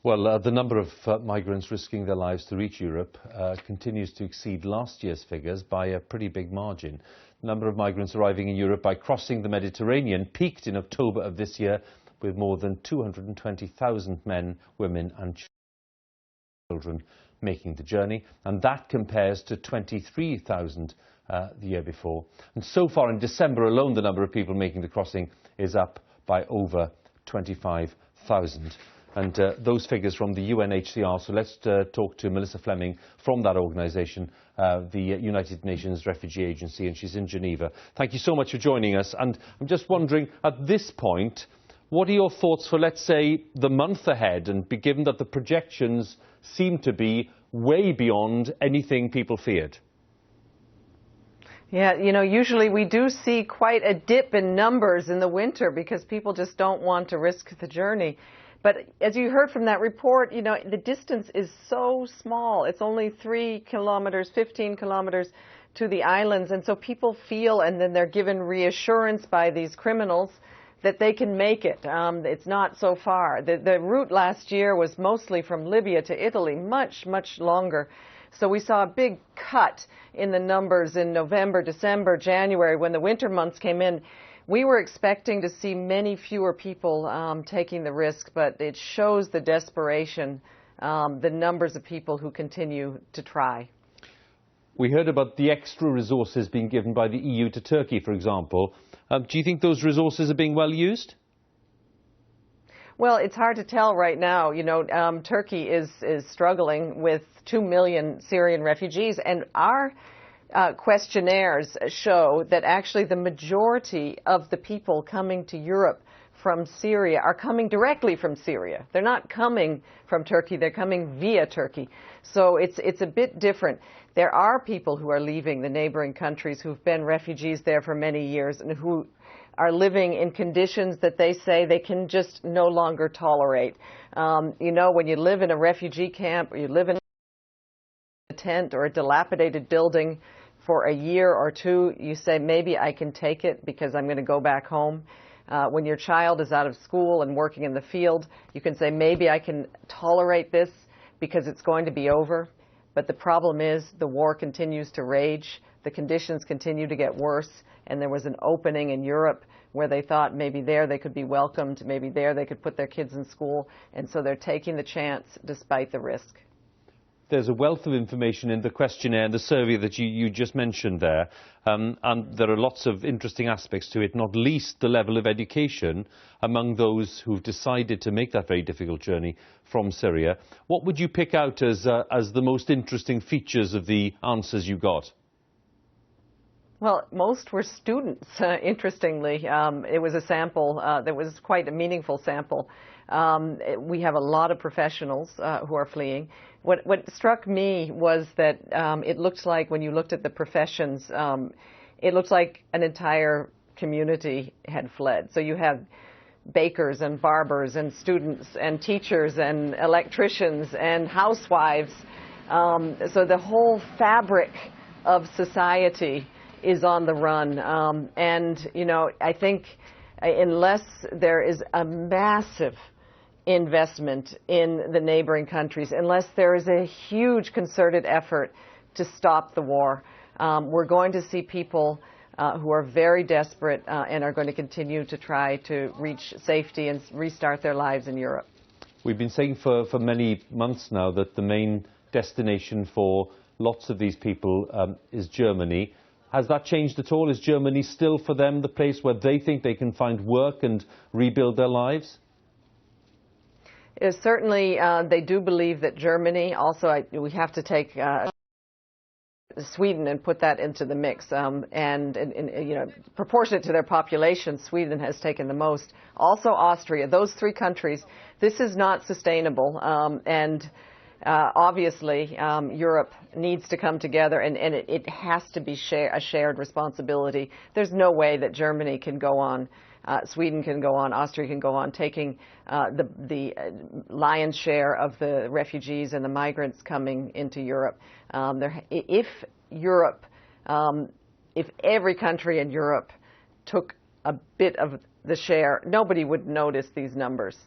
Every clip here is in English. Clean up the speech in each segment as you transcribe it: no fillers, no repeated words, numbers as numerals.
Well, the number of migrants risking their lives to reach Europe continues to exceed last year's figures by a pretty big margin. The number of migrants arriving in Europe by crossing the Mediterranean peaked in October of this year, with more than 220,000 men, women and children making the journey, and that compares to 23,000 the year before. And so far in December alone, the number of people making the crossing is up by over 25,000. And those figures from the UNHCR. So let's talk to Melissa Fleming from that organisation, the United Nations Refugee Agency, and she's in Geneva. Thank you so much for joining us. And I'm just wondering, at this point, what are your thoughts for, let's say, the month ahead, and given that the projections seem to be way beyond anything people feared? Yeah, you know, usually we do see quite a dip in numbers in the winter because people just don't want to risk the journey. But as you heard from that report, you know, the distance is so small. It's only 3 kilometers, 15 kilometers to the islands. And so people feel, and then they're given reassurance by these criminals that they can make it. It's not so far. The route last year was mostly from Libya to Italy, much, much longer. So we saw a big cut in the numbers in November, December, January, when the winter months came in. We were expecting to see many fewer people taking the risk, but it shows the desperation, the numbers of people who continue to try. We heard about the extra resources being given by the EU to Turkey, for example. Do you think those resources are being well used? Well, it's hard to tell right now. You know, Turkey is struggling with 2 million Syrian refugees, and our questionnaires show that actually the majority of the people coming to Europe from Syria are coming directly from Syria. They're not coming from Turkey, they're coming via Turkey. So it's a bit different. There are people who are leaving the neighboring countries who've been refugees there for many years and who are living in conditions that they say they can just no longer tolerate. You know, when you live in a refugee camp or you live in a tent or a dilapidated building for a year or two, you say, maybe I can take it because I'm going to go back home. When your child is out of school and working in the field, you can say, maybe I can tolerate this because it's going to be over. But the problem is the war continues to rage, the conditions continue to get worse, and there was an opening in Europe where they thought maybe there they could be welcomed, maybe there they could put their kids in school, and so they're taking the chance despite the risk. There's a wealth of information in the questionnaire and the survey that you just mentioned there, and there are lots of interesting aspects to it, not least the level of education among those who've decided to make that very difficult journey from Syria. What would you pick out as the most interesting features of the answers you got? Well, most were students, interestingly. It was a sample that was quite a meaningful sample. We have a lot of professionals who are fleeing. What struck me was that it looked like, when you looked at the professions, it looked like an entire community had fled. So you have bakers and barbers and students and teachers and electricians and housewives. So the whole fabric of society is on the run. And, you know, I think unless there is a massive investment in the neighboring countries, unless there is a huge concerted effort to stop the war, we're going to see people who are very desperate and are going to continue to try to reach safety and restart their lives in Europe. We've been saying for many months now that the main destination for lots of these people is Germany. Has that changed at all? Is Germany still for them the place where they think they can find work and rebuild their lives? Certainly, they do believe that Germany, also we have to take Sweden and put that into the mix, and you know, proportionate to their population, Sweden has taken the most. Also Austria, those three countries. This is not sustainable, and obviously Europe needs to come together, and it has to be a shared responsibility. There's no way that Germany can go on, Sweden can go on, Austria can go on taking the lion's share of the refugees and the migrants coming into Europe. If every country in Europe took a bit of the share, nobody would notice these numbers.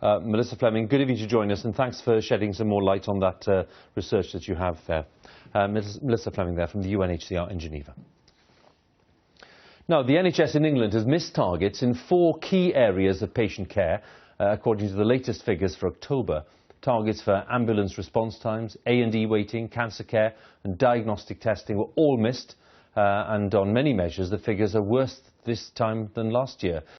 Melissa Fleming, good of you to join us, and thanks for shedding some more light on that research that you have there. Melissa Fleming there from the UNHCR in Geneva. Now, the NHS in England has missed targets in 4 key areas of patient care, according to the latest figures for October. Targets for ambulance response times, A&E waiting, cancer care and diagnostic testing were all missed. And on many measures, the figures are worse this time than last year.